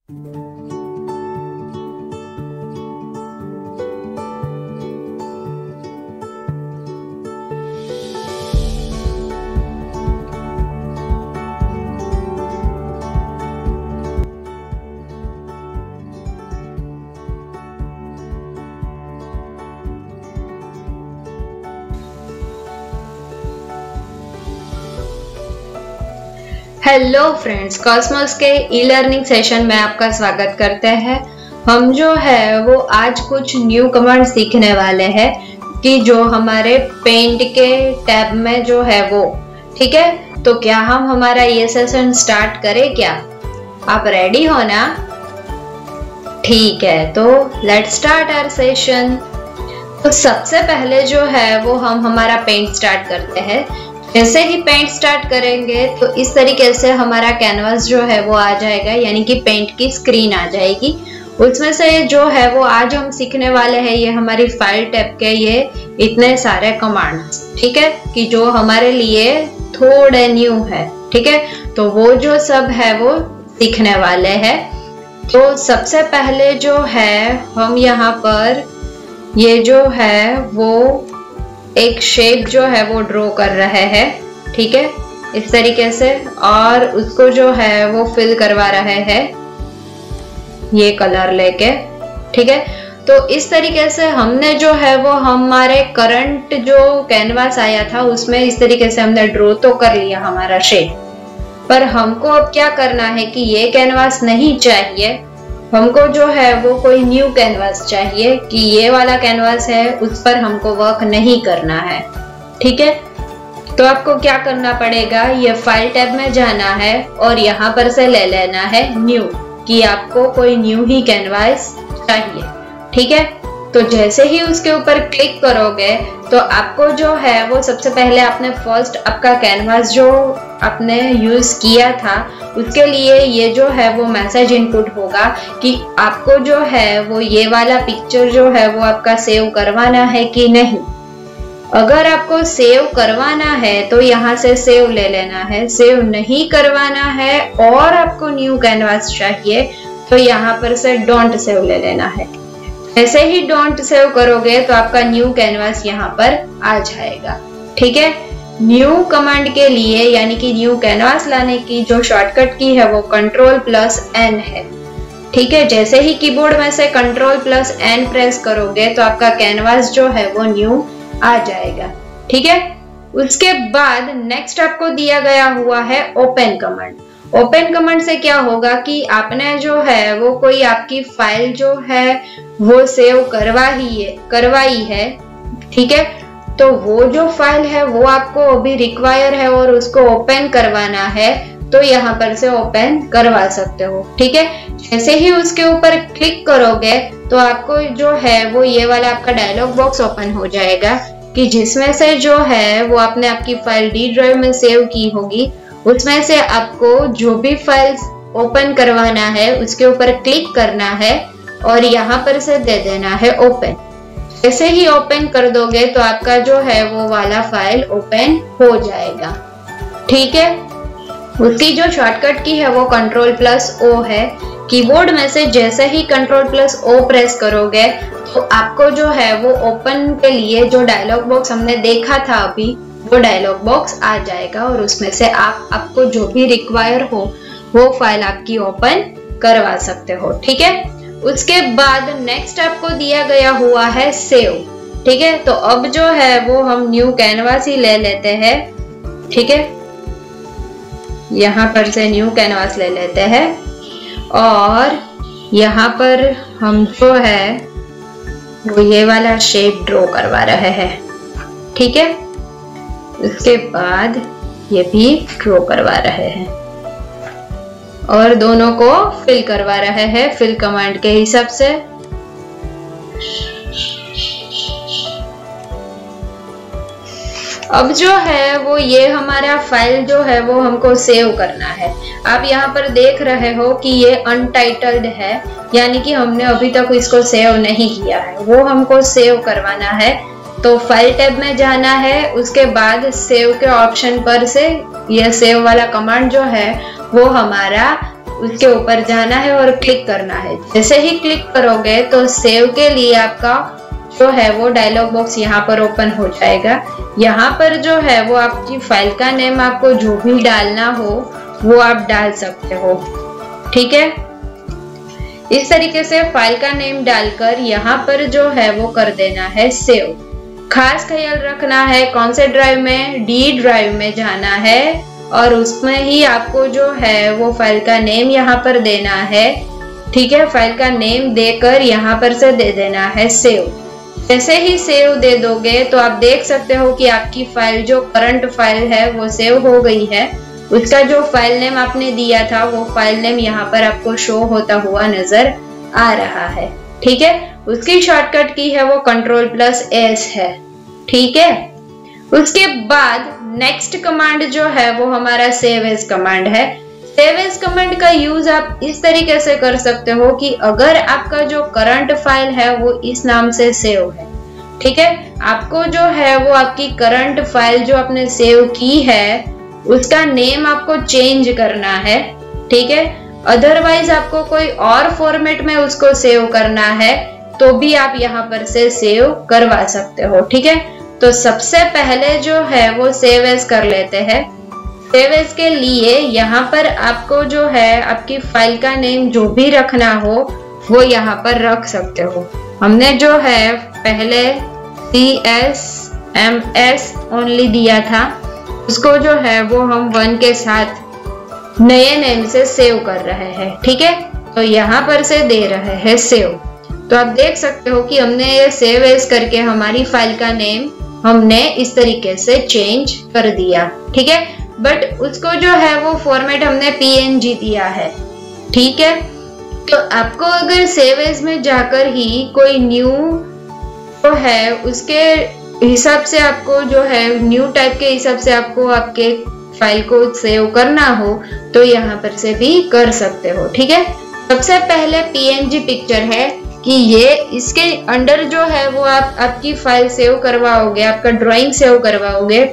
Hello friends, Cosmos के e learning session में आपका स्वागत करते हैं। हम जो है वो आज कुछ न्यू कमांड सीखने वाले हैं कि जो हमारे पेंट के टैब में जो है वो, ठीक है। तो क्या हम हमारा ये सेशन स्टार्ट करें क्या? आप रेडी हो ना? ठीक है, तो लेट्स स्टार्ट आवर सेशन। तो सबसे पहले जो है वो हम हमारा पेंट स्टार्ट करते हैं। जैसे ही पेंट स्टार्ट करेंगे तो इस तरीके से हमारा कैनवास जो है वो आ जाएगा, यानी कि पेंट की स्क्रीन आ जाएगी। उसमें से जो है वो आज हम सीखने वाले हैं ये हमारी फाइल टैब के ये इतने सारे कमांड्स, ठीक है, कि जो हमारे लिए थोड़े न्यू है, ठीक है। तो वो जो सब है वो सीखने वाले हैं। तो सबसे पहले जो है हम यहाँ पर ये जो है वो एक शेप जो है वो ड्रॉ कर रहे हैं, ठीक है, इस तरीके से, और उसको जो है वो फिल करवा रहे हैं ये कलर लेके, ठीक है। तो इस तरीके से हमने जो है वो हमारे करंट जो कैनवास आया था उसमें इस तरीके से हमने ड्रॉ तो कर लिया हमारा शेप, पर हमको अब क्या करना है कि ये कैनवास नहीं चाहिए, हमको जो है वो कोई न्यू कैनवास चाहिए कि ये वाला कैनवास है उस पर हमको वर्क नहीं करना है, ठीक है। तो आपको क्या करना पड़ेगा, ये फाइल टैब में जाना है और यहाँ पर से ले लेना है न्यू, कि आपको कोई न्यू ही कैनवास चाहिए, ठीक है। तो जैसे ही उसके ऊपर क्लिक करोगे तो आपको जो है वो सबसे पहले आपने फर्स्ट आपका कैनवास जो आपने यूज किया था उसके लिए ये जो है वो मैसेज इनपुट होगा कि आपको जो है वो ये वाला पिक्चर जो है वो आपका सेव करवाना है कि नहीं। अगर आपको सेव करवाना है तो यहाँ से सेव ले लेना है, सेव नहीं करवाना है और आपको न्यू कैनवास चाहिए तो यहाँ पर से डोंट सेव ले लेना है। ऐसे ही डोंट सेव करोगे तो आपका न्यू कैनवास यहाँ पर आ जाएगा, ठीक है। न्यू कमांड के लिए यानी कि न्यू कैनवास लाने की जो शॉर्टकट की है वो Ctrl+N है, ठीक है। जैसे ही कीबोर्ड में से Ctrl+N प्रेस करोगे तो आपका कैनवास जो है वो न्यू आ जाएगा, ठीक है। उसके बाद नेक्स्ट आपको दिया गया हुआ है ओपन कमांड। ओपन कमांड से क्या होगा कि आपने जो है वो कोई आपकी फाइल जो है वो सेव करवाई है, ठीक है। तो वो जो फाइल है वो आपको अभी रिक्वायर है और उसको ओपन करवाना है तो यहाँ पर से ओपन करवा सकते हो, ठीक है। जैसे ही उसके ऊपर क्लिक करोगे तो आपको जो है वो ये वाला आपका डायलॉग बॉक्स ओपन हो जाएगा कि जिसमें से जो है वो आपने आपकी फाइल डी ड्राइव में सेव की होगी, उसमें से आपको जो भी फाइल ओपन करवाना है उसके ऊपर क्लिक करना है और यहाँ पर से दे देना है ओपन। जैसे ही ओपन कर दोगे तो आपका जो है वो वाला फाइल ओपन हो जाएगा, ठीक है। उसकी जो शॉर्टकट की है वो Ctrl+O है। कीबोर्ड में से जैसे ही Ctrl+O प्रेस करोगे तो आपको जो है वो ओपन के लिए जो डायलॉग बॉक्स हमने देखा था अभी वो डायलॉग बॉक्स आ जाएगा और उसमें से आपको जो भी रिक्वायर हो वो फाइल आपकी ओपन करवा सकते हो, ठीक है। उसके बाद नेक्स्ट आपको दिया गया हुआ है सेव, ठीक है। तो अब जो है वो हम न्यू कैनवास ही ले लेते हैं, ठीक है। यहाँ पर से न्यू कैनवास ले लेते हैं और यहाँ पर हम जो है वो ये वाला शेप ड्रॉ करवा रहे हैं, ठीक है। उसके बाद ये भी ड्रॉ करवा रहे हैं और दोनों को फिल करवा रहे हैं फिल कमांड के हिसाब से। अब जो है वो ये हमारा फाइल जो है वो हमको सेव करना है। आप यहाँ पर देख रहे हो कि ये अनटाइटल्ड है, यानी कि हमने अभी तक इसको सेव नहीं किया है, वो हमको सेव करवाना है। तो फाइल टैब में जाना है, उसके बाद सेव के ऑप्शन पर से ये सेव वाला कमांड जो है वो हमारा उसके ऊपर जाना है और क्लिक करना है। जैसे ही क्लिक करोगे तो सेव के लिए आपका जो है वो डायलॉग बॉक्स यहाँ पर ओपन हो जाएगा। यहाँ पर जो है वो आपकी फाइल का नेम आपको जो भी डालना हो वो आप डाल सकते हो। ठीक है, इस तरीके से फाइल का नेम डालकर यहाँ पर जो है वो कर देना है सेव। खास ख्याल रखना है कौन से ड्राइव में, डी ड्राइव में जाना है और उसमें ही आपको जो है वो फाइल का नेम यहाँ पर देना है। ठीक है, फाइल का नेम देकर यहाँ पर से दे देना है सेव। जैसे ही सेव दे दोगे तो आप देख सकते हो कि आपकी फाइल जो करंट फाइल है वो सेव हो गई है। उसका जो फाइल नेम आपने दिया था वो फाइल नेम यहाँ पर आपको शो होता हुआ नजर आ रहा है। ठीक है, उसकी शॉर्टकट की है वो Ctrl+S है। ठीक है, उसके बाद नेक्स्ट कमांड जो है वो हमारा सेव एज कमांड है। सेव एज कमांड का यूज आप इस तरीके से कर सकते हो कि अगर आपका जो करंट फाइल है वो इस नाम से सेव है, ठीक है, आपको जो है वो आपकी करंट फाइल जो आपने सेव की है उसका नेम आपको चेंज करना है। ठीक है, अदरवाइज आपको कोई और फॉर्मेट में उसको सेव करना है तो भी आप यहाँ पर से सेव करवा सकते हो। ठीक है, तो सबसे पहले जो है वो सेव एज कर लेते हैं। सेव एज के लिए यहाँ पर आपको जो है आपकी फाइल का नेम जो भी रखना हो वो यहाँ पर रख सकते हो। हमने जो है पहले CSMS ओनली दिया था, उसको जो है वो हम 1 के साथ नए नेम से सेव कर रहे हैं। ठीक है, तो यहाँ पर से दे रहे हैं सेव। तो आप देख सकते हो कि हमने ये सेव एज करके हमारी फाइल का नेम हमने इस तरीके से चेंज कर दिया। ठीक है, बट उसको जो है वो फॉर्मेट हमने PNG दिया है। ठीक है, तो आपको अगर सेव एज में जाकर ही कोई न्यू जो है उसके हिसाब से आपको जो है न्यू टाइप के हिसाब से आपको आपके फाइल को सेव करना हो तो यहाँ पर से भी कर सकते हो। ठीक है, सबसे पहले PNG पिक्चर है कि ये इसके अंडर जो है वो आप आपकी फाइल सेव करवाओगे, आपका ड्राइंग सेव करवाओगे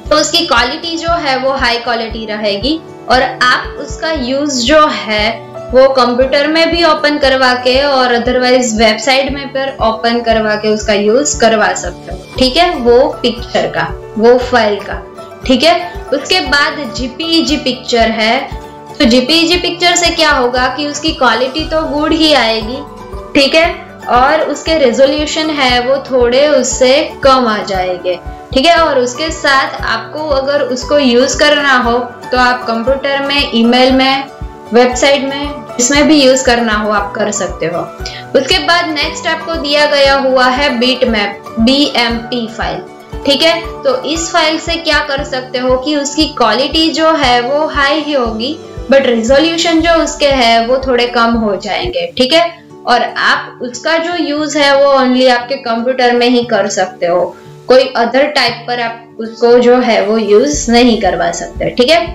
तो उसकी क्वालिटी जो है वो हाई क्वालिटी रहेगी और आप उसका यूज जो है वो कंप्यूटर में भी ओपन करवा के और अदरवाइज वेबसाइट में पर ओपन करवा के उसका यूज करवा सकते हो। ठीक है, वो पिक्चर का, वो फाइल का। ठीक है, उसके बाद JPEG पिक्चर है। तो JPEG पिक्चर से क्या होगा कि उसकी क्वालिटी तो गुड ही आएगी। ठीक है, और उसके रेजोल्यूशन है वो थोड़े उससे कम आ जाएंगे। ठीक है, और उसके साथ आपको अगर उसको यूज करना हो तो आप कंप्यूटर में, ईमेल में, वेबसाइट में, जिसमें भी यूज करना हो आप कर सकते हो। उसके बाद नेक्स्ट आपको दिया गया हुआ है बिटमैप BMP फाइल। ठीक है, तो इस फाइल से क्या कर सकते हो कि उसकी क्वालिटी जो है वो हाई ही होगी बट रेजोल्यूशन जो उसके है वो थोड़े कम हो जाएंगे। ठीक है, और आप उसका जो यूज है वो ओनली आपके कंप्यूटर में ही कर सकते हो, कोई अदर टाइप पर आप उसको जो है वो यूज नहीं करवा सकते। ठीक है,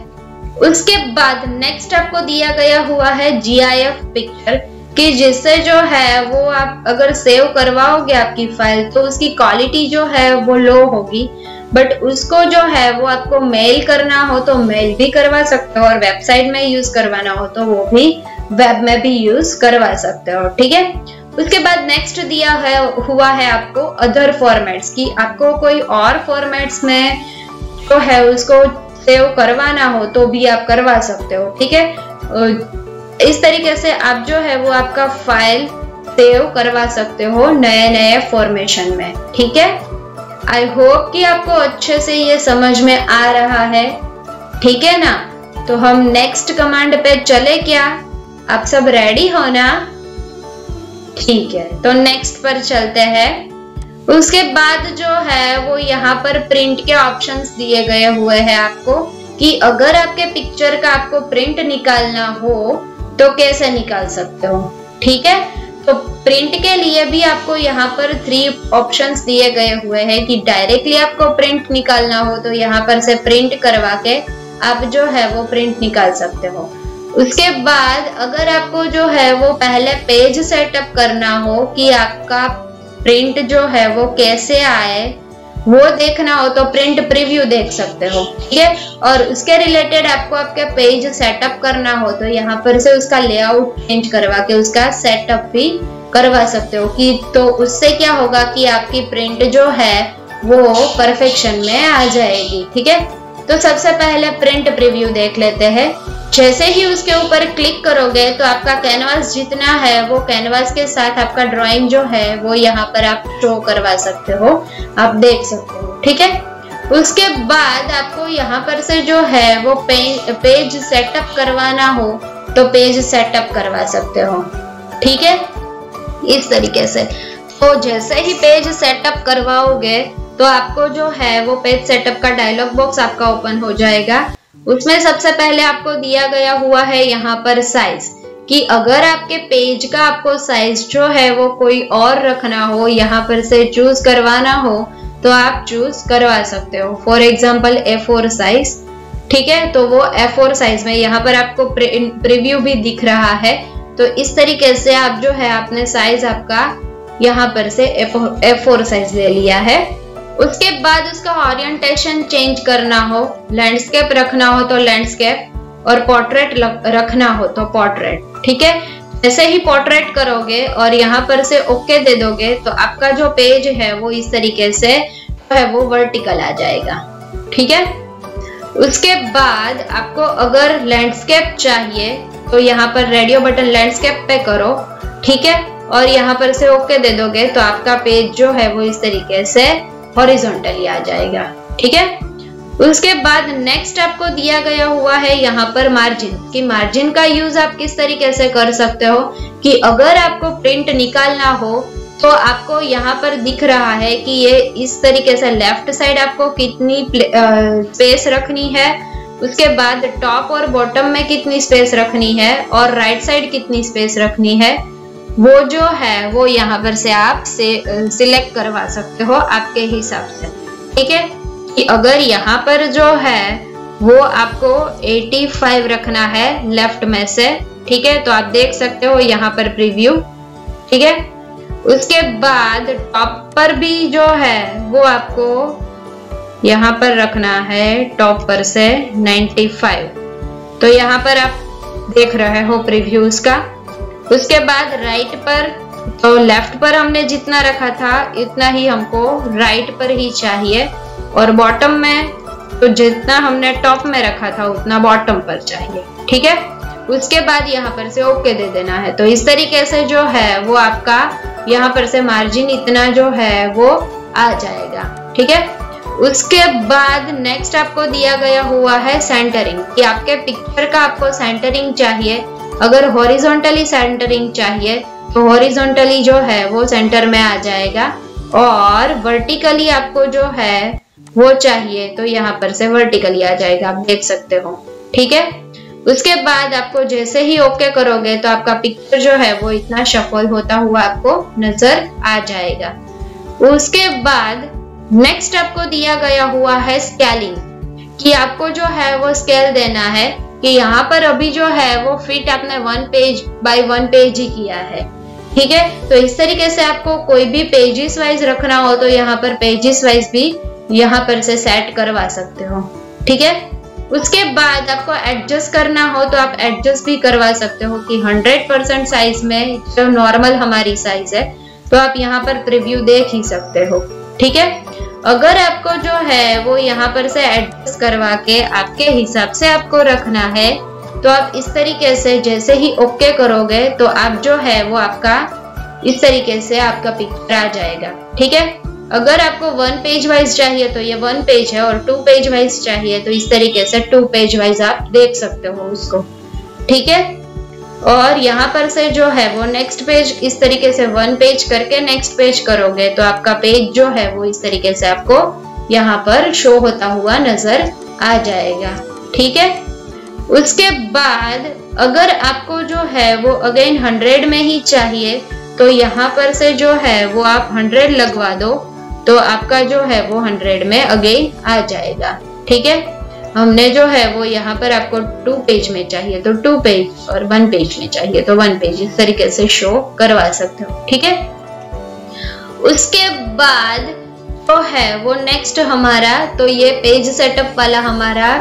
उसके बाद नेक्स्ट आपको दिया गया हुआ है GIF पिक्चर कि जिससे जो है वो आप अगर सेव करवाओगे आपकी फाइल तो उसकी क्वालिटी जो है वो लो होगी बट उसको जो है वो आपको मेल करना हो तो मेल भी करवा सकते हो और वेबसाइट में यूज करवाना हो तो वो भी वेब में भी यूज करवा सकते हो। ठीक है, उसके बाद नेक्स्ट दिया हुआ है आपको अदर फॉर्मेट्स की आपको कोई और फॉर्मेट्स में जो है उसको सेव करवाना हो तो भी आप करवा सकते हो। ठीक है, इस तरीके से आप जो है वो आपका फाइल सेव करवा सकते हो नए नए फॉर्मेशन में। ठीक है, आई होप कि आपको अच्छे से ये समझ में आ रहा है। ठीक है ना, तो हम नेक्स्ट कमांड पे चले क्या? आप सब रेडी हो ना? ठीक है, तो नेक्स्ट पर चलते हैं। उसके बाद जो है वो यहाँ पर प्रिंट के ऑप्शंस दिए गए हुए हैं आपको कि अगर आपके पिक्चर का आपको प्रिंट निकालना हो तो कैसे निकाल सकते हो। ठीक है, तो प्रिंट के लिए भी आपको यहाँ पर 3 ऑप्शंस दिए गए हुए हैं कि डायरेक्टली आपको प्रिंट निकालना हो तो यहाँ पर से प्रिंट करवा के आप जो है वो प्रिंट निकाल सकते हो। उसके बाद अगर आपको जो है वो पहले पेज सेटअप करना हो कि आपका प्रिंट जो है वो कैसे आए वो देखना हो तो प्रिंट प्रीव्यू देख सकते हो, ठीक है। और उसके रिलेटेड आपको आपके पेज सेटअप करना हो तो यहाँ पर से उसका लेआउट चेंज करवा के उसका सेटअप भी करवा सकते हो कि तो उससे क्या होगा कि आपकी प्रिंट जो है वो परफेक्शन में आ जाएगी, ठीक है। तो सबसे पहले प्रिंट प्रीव्यू देख लेते हैं। जैसे ही उसके ऊपर क्लिक करोगे तो आपका कैनवास जितना है वो कैनवास के साथ आपका ड्राइंग जो है वो यहाँ पर आप शो करवा सकते हो, आप देख सकते हो, ठीक है। उसके बाद आपको यहाँ पर से जो है वो पेज सेटअप करवाना हो तो पेज सेटअप करवा सकते हो, ठीक है, इस तरीके से। तो जैसे ही पेज सेटअप करवाओगे तो आपको जो है वो पेज सेटअप का डायलॉग बॉक्स आपका ओपन हो जाएगा। उसमें सबसे पहले आपको दिया गया हुआ है यहाँ पर साइज, कि अगर आपके पेज का आपको साइज जो है वो कोई और रखना हो, यहाँ पर से चूज करवाना हो तो आप चूज करवा सकते हो। फॉर एग्जाम्पल A4 साइज, ठीक है। तो वो A4 साइज में यहाँ पर आपको प्रीव्यू भी दिख रहा है। तो इस तरीके से आप जो है आपने साइज आपका यहाँ पर से A4 साइज ले लिया है। उसके बाद उसका ओरिएंटेशन चेंज करना हो, लैंडस्केप रखना हो तो लैंडस्केप और पोर्ट्रेट रखना हो तो पोर्ट्रेट, ठीक है। जैसे ही पोर्ट्रेट करोगे और यहाँ पर से ओके दे दोगे तो आपका जो पेज है वो इस तरीके से है वो वर्टिकल आ जाएगा, ठीक है। उसके बाद आपको अगर लैंडस्केप चाहिए तो यहाँ पर रेडियो बटन लैंडस्केप पे करो, ठीक है, और यहाँ पर से ओके दे दोगे तो आपका पेज जो है वो इस तरीके से हॉरिजॉन्टली आ जाएगा, ठीक है। उसके बाद नेक्स्ट आपको दिया गया हुआ है यहाँ पर मार्जिन, कि मार्जिन का यूज आप किस तरीके से कर सकते हो कि अगर आपको प्रिंट निकालना हो तो आपको यहाँ पर दिख रहा है कि ये इस तरीके से लेफ्ट साइड आपको कितनी स्पेस रखनी है, उसके बाद टॉप और बॉटम में कितनी स्पेस रखनी है और राइट साइड कितनी स्पेस रखनी है, वो जो है वो यहाँ पर से आप सिलेक्ट करवा सकते हो आपके हिसाब से, ठीक है। कि अगर यहाँ पर जो है वो आपको 85 रखना है लेफ्ट में से, ठीक है, तो आप देख सकते हो यहाँ पर प्रीव्यू, ठीक है। उसके बाद टॉप पर भी जो है वो आपको यहाँ पर रखना है टॉप पर से 95, तो यहाँ पर आप देख रहे हो प्रीव्यूज का। उसके बाद राइट पर, तो लेफ्ट पर हमने जितना रखा था इतना ही हमको राइट पर ही चाहिए, और बॉटम में तो जितना हमने टॉप में रखा था उतना बॉटम पर चाहिए, ठीक है। उसके बाद यहाँ पर से ओके दे देना है। तो इस तरीके से जो है वो आपका यहाँ पर से मार्जिन इतना जो है वो आ जाएगा, ठीक है। उसके बाद नेक्स्ट आपको दिया गया हुआ है सेंटरिंग, कि आपके पिक्चर का आपको सेंटरिंग चाहिए। अगर हॉरिजॉन्टली सेंटरिंग चाहिए तो हॉरिजॉन्टली जो है वो सेंटर में आ जाएगा, और वर्टिकली आपको जो है वो चाहिए तो यहाँ पर से वर्टिकली आ जाएगा, आप देख सकते हो, ठीक है। उसके बाद आपको जैसे ही ओके करोगे तो आपका पिक्चर जो है वो इतना शफल होता हुआ आपको नजर आ जाएगा। उसके बाद नेक्स्ट आपको दिया गया हुआ है स्केलिंग, कि आपको जो है वो स्केल देना है, कि यहाँ पर अभी जो है वो फिट आपने 1 पेज बाय 1 पेज ही किया है, ठीक है। तो इस तरीके से आपको कोई भी पेजेस वाइज रखना हो तो यहाँ पर पेजेस वाइज भी यहाँ पर से सेट करवा सकते हो, ठीक है। उसके बाद आपको एडजस्ट करना हो तो आप एडजस्ट भी करवा सकते हो, कि 100% साइज में जो नॉर्मल हमारी साइज है तो आप यहाँ पर प्रीव्यू देख ही सकते हो, ठीक है। अगर आपको जो है वो यहाँ पर से एडजस्ट करवा के आपके हिसाब से आपको रखना है तो आप इस तरीके से जैसे ही ओके करोगे तो आप जो है वो आपका इस तरीके से आपका पिक्चर आ जाएगा, ठीक है। अगर आपको 1 पेज वाइज चाहिए तो ये 1 पेज है, और 2 पेज वाइज चाहिए तो इस तरीके से 2 पेज वाइज आप देख सकते हो उसको, ठीक है। और यहाँ पर से जो है वो नेक्स्ट पेज इस तरीके से 1 पेज करके नेक्स्ट पेज करोगे तो आपका पेज जो है वो इस तरीके से आपको यहाँ पर शो होता हुआ नजर आ जाएगा, ठीक है। उसके बाद अगर आपको जो है वो अगेन 100 में ही चाहिए तो यहाँ पर से जो है वो आप 100 लगवा दो तो आपका जो है वो 100 में अगेन आ जाएगा, ठीक है। हमने जो है वो यहाँ पर आपको 2 पेज में चाहिए तो 2 पेज, और 1 पेज में चाहिए तो 1 पेज, इस तरीके से शो करवा सकते हो, ठीक है। उसके बाद तो है वो नेक्स्ट हमारा, तो ये पेज सेटअप वाला हमारा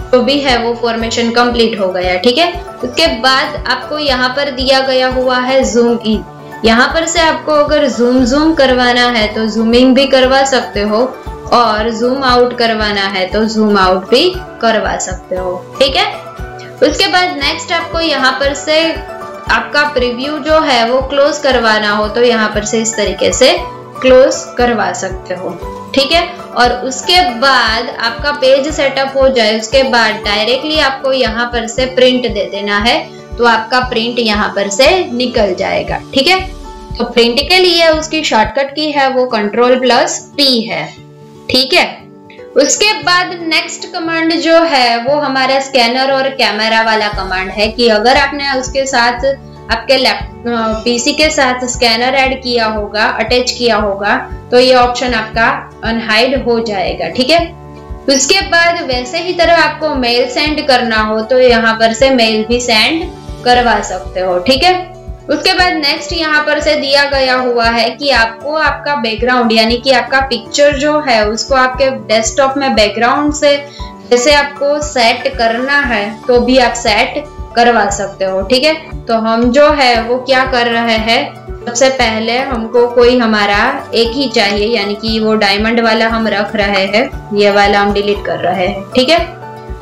जो भी है वो फॉर्मेशन कंप्लीट हो गया। ठीक है, उसके बाद आपको यहाँ पर दिया गया हुआ है जूम इन। यहाँ पर से आपको अगर जूम करवाना है तो जूमिंग भी करवा सकते हो, और जूम आउट करवाना है तो जूम आउट भी करवा सकते हो। ठीक है, उसके बाद नेक्स्ट आपको यहाँ पर से आपका प्रीव्यू जो है वो क्लोज करवाना हो तो यहाँ पर से इस तरीके से क्लोज करवा सकते हो। ठीक है, और उसके बाद आपका पेज सेटअप हो जाए, उसके बाद डायरेक्टली आपको यहाँ पर से प्रिंट दे देना है, तो आपका प्रिंट यहाँ पर से निकल जाएगा। ठीक है, तो प्रिंट के लिए उसकी शॉर्टकट की है वो Ctrl+P है। ठीक है, उसके बाद नेक्स्ट कमांड जो है वो हमारा स्कैनर और कैमरा वाला कमांड है, कि अगर आपने उसके साथ आपके पीसी के साथ स्कैनर ऐड किया होगा, अटैच किया होगा, तो ये ऑप्शन आपका अनहाइड हो जाएगा। ठीक है, उसके बाद वैसे ही तरह आपको मेल सेंड करना हो तो यहाँ पर से मेल भी सेंड करवा सकते हो। ठीक है, उसके बाद नेक्स्ट यहाँ पर से दिया गया हुआ है कि आपको आपका बैकग्राउंड यानी कि आपका पिक्चर जो है उसको आपके डेस्कटॉप में बैकग्राउंड से जैसे आपको सेट करना है तो भी आप सेट करवा सकते हो। ठीक है, तो हम जो है वो क्या कर रहे हैं, सबसे पहले हमको कोई हमारा एक ही चाहिए, यानी कि वो डायमंड वाला हम रख रहे हैं, ये वाला हम डिलीट कर रहे हैं। ठीक है,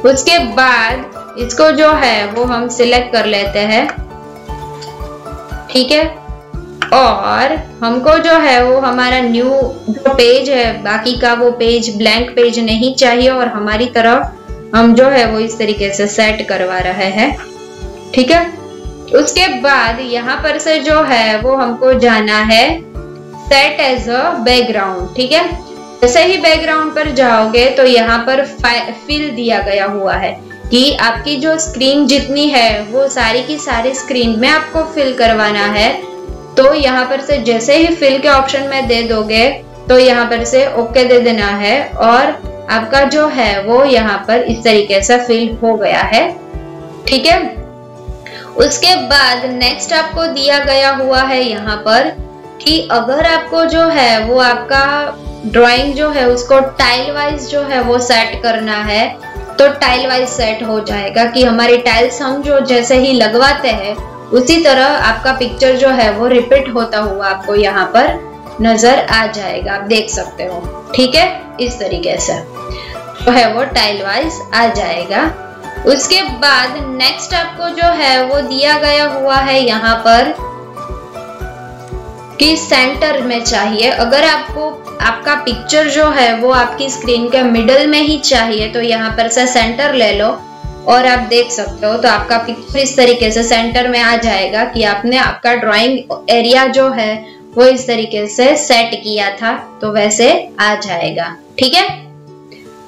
उसके बाद इसको जो है वो हम सिलेक्ट कर लेते हैं। ठीक है, और हमको जो है वो हमारा न्यू जो पेज है बाकी का वो पेज ब्लैंक पेज नहीं चाहिए, और हमारी तरफ हम जो है वो इस तरीके से सेट करवा रहे हैं। ठीक है, उसके बाद यहाँ पर से जो है वो हमको जाना है सेट एज अ बैकग्राउंड। ठीक है, जैसे ही बैकग्राउंड पर जाओगे तो यहाँ पर फिल दिया गया हुआ है कि आपकी जो स्क्रीन जितनी है वो सारी की सारी स्क्रीन में आपको फिल करवाना है। तो यहाँ पर से जैसे ही फिल के ऑप्शन में दे दोगे तो यहाँ पर से ओके दे देना है, और आपका जो है वो यहाँ पर इस तरीके से फिल हो गया है। ठीक है, उसके बाद नेक्स्ट आपको दिया गया हुआ है यहाँ पर कि अगर आपको जो है वो आपका ड्राइंग जो है उसको टाइल वाइज जो है वो सेट करना है तो टाइल वाइज सेट हो जाएगा, कि हमारी टाइल्स हम जो जैसे ही लगवाते हैं उसी तरह आपका पिक्चर जो है वो रिपीट होता हुआ आपको यहाँ पर नजर आ जाएगा, आप देख सकते हो। ठीक है, इस तरीके से जो है वो टाइल वाइज आ जाएगा। उसके बाद नेक्स्ट आपको जो है वो दिया गया हुआ है यहाँ पर कि सेंटर में चाहिए। अगर आपको आपका पिक्चर जो है वो आपकी स्क्रीन के मिडल में ही चाहिए तो यहाँ पर से सेंटर ले लो, और आप देख सकते हो तो आपका पिक्चर इस तरीके से सेंटर में आ जाएगा कि आपने आपका ड्राइंग एरिया जो है वो इस तरीके से सेट किया था, तो वैसे आ जाएगा। ठीक है,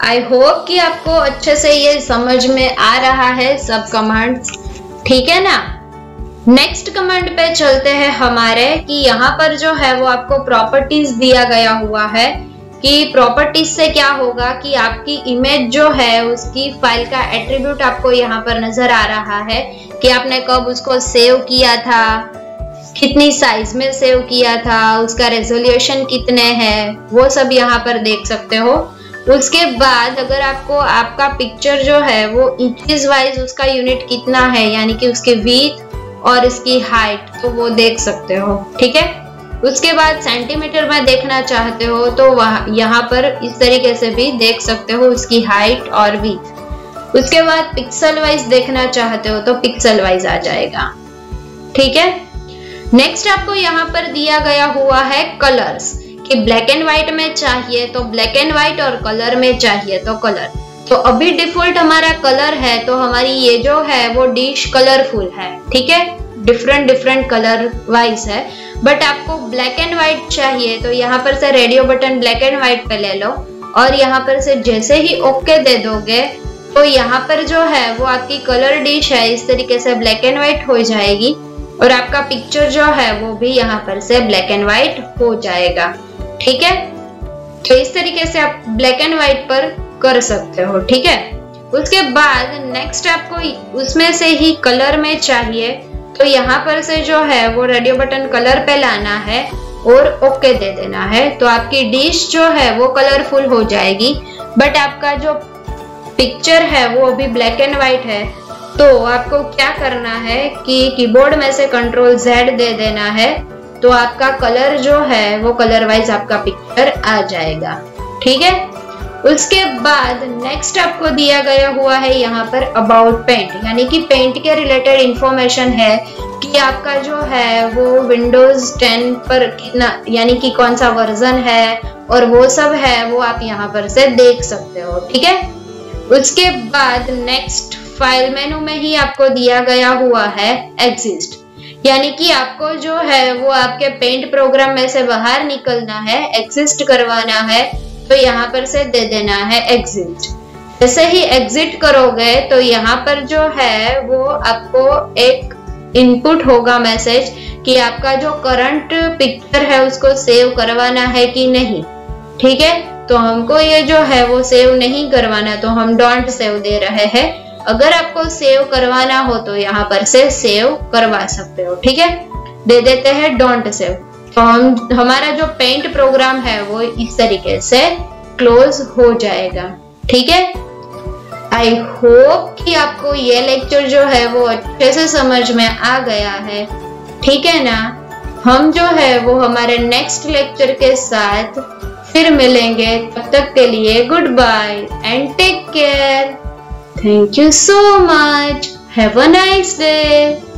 आई होप कि आपको अच्छे से ये समझ में आ रहा है सब कमांड्स। ठीक है ना, नेक्स्ट कमांड पे चलते हैं हमारे, कि यहाँ पर जो है वो आपको प्रॉपर्टीज दिया गया हुआ है कि प्रॉपर्टीज से क्या होगा कि आपकी इमेज जो है उसकी फाइल का एट्रीब्यूट आपको यहाँ पर नजर आ रहा है कि आपने कब उसको सेव किया था, कितनी साइज में सेव किया था, उसका रेजोल्यूशन कितने हैं, वो सब यहाँ पर देख सकते हो। उसके बाद अगर आपको आपका पिक्चर जो है वो इंचेस वाइज उसका यूनिट कितना है, यानी कि उसकी विड्थ और इसकी हाइट, तो वो देख सकते हो। ठीक है, उसके बाद सेंटीमीटर में देखना चाहते हो तो वह यहाँ पर इस तरीके से भी देख सकते हो उसकी हाइट और विड्थ। उसके बाद पिक्सल वाइज देखना चाहते हो तो पिक्सल वाइज आ जाएगा। ठीक है, नेक्स्ट आपको यहाँ पर दिया गया हुआ है कलर्स, कि ब्लैक एंड व्हाइट में चाहिए तो ब्लैक एंड व्हाइट और कलर में चाहिए तो कलर। तो अभी डिफॉल्ट हमारा कलर है तो हमारी ये जो है वो डिश कलरफुल है। ठीक है, डिफरेंट कलर वाइज है, बट आपको ब्लैक एंड व्हाइट चाहिए तो यहाँ पर से radio button black and white पे ले लो, और यहाँ पर से जैसे ही ओके दे दोगे तो यहाँ पर जो है वो आपकी कलर डिश है इस तरीके से ब्लैक एंड व्हाइट हो जाएगी, और आपका पिक्चर जो है वो भी यहाँ पर से ब्लैक एंड व्हाइट हो जाएगा। ठीक है, तो इस तरीके से आप ब्लैक एंड व्हाइट पर कर सकते हो। ठीक है, उसके बाद नेक्स्ट आपको उसमें से ही कलर में चाहिए तो यहाँ पर से जो है वो रेडियो बटन कलर पे लाना है, और ओके दे देना है। तो आपकी डिश जो है वो कलरफुल हो जाएगी। बट आपका जो पिक्चर है वो अभी ब्लैक एंड व्हाइट है, तो आपको क्या करना है कि कीबोर्ड में से Ctrl Z दे देना है, तो आपका कलर जो है वो कलर वाइज आपका पिक्चर आ जाएगा। ठीक है। उसके बाद नेक्स्ट आपको दिया गया हुआ है यहाँ पर अबाउट पेंट, यानी कि पेंट के रिलेटेड इंफॉर्मेशन है कि आपका जो है वो विंडोज 10 पर कितना, यानी कि कौन सा वर्जन है और वो सब है वो आप यहाँ पर से देख सकते हो। ठीक है। उसके बाद नेक्स्ट फाइल मेनू में ही आपको दिया गया हुआ है एग्जिस्ट, यानी कि आपको जो है वो आपके पेंट प्रोग्राम में से बाहर निकलना है, एग्जिस्ट करवाना है, तो यहाँ पर से दे देना है एग्जिट। जैसे ही एग्जिट करोगे तो यहाँ पर जो है वो आपको एक इनपुट होगा मैसेज कि आपका जो करंट पिक्चर है उसको सेव करवाना है कि नहीं। ठीक है। तो हमको ये जो है वो सेव नहीं करवाना, तो हम डोंट सेव दे रहे हैं। अगर आपको सेव करवाना हो तो यहाँ पर से सेव करवा सकते हो। ठीक है। दे देते हैं डोंट सेव, तो हमारा जो पेंट प्रोग्राम है वो इस तरीके से क्लोज हो जाएगा। ठीक है। आई होप कि आपको ये लेक्चर जो है वो अच्छे से समझ में आ गया है। ठीक है ना। हम जो है वो हमारे नेक्स्ट लेक्चर के साथ फिर मिलेंगे। तब तक के लिए good bye and take care. Thank you so much. Have a nice day.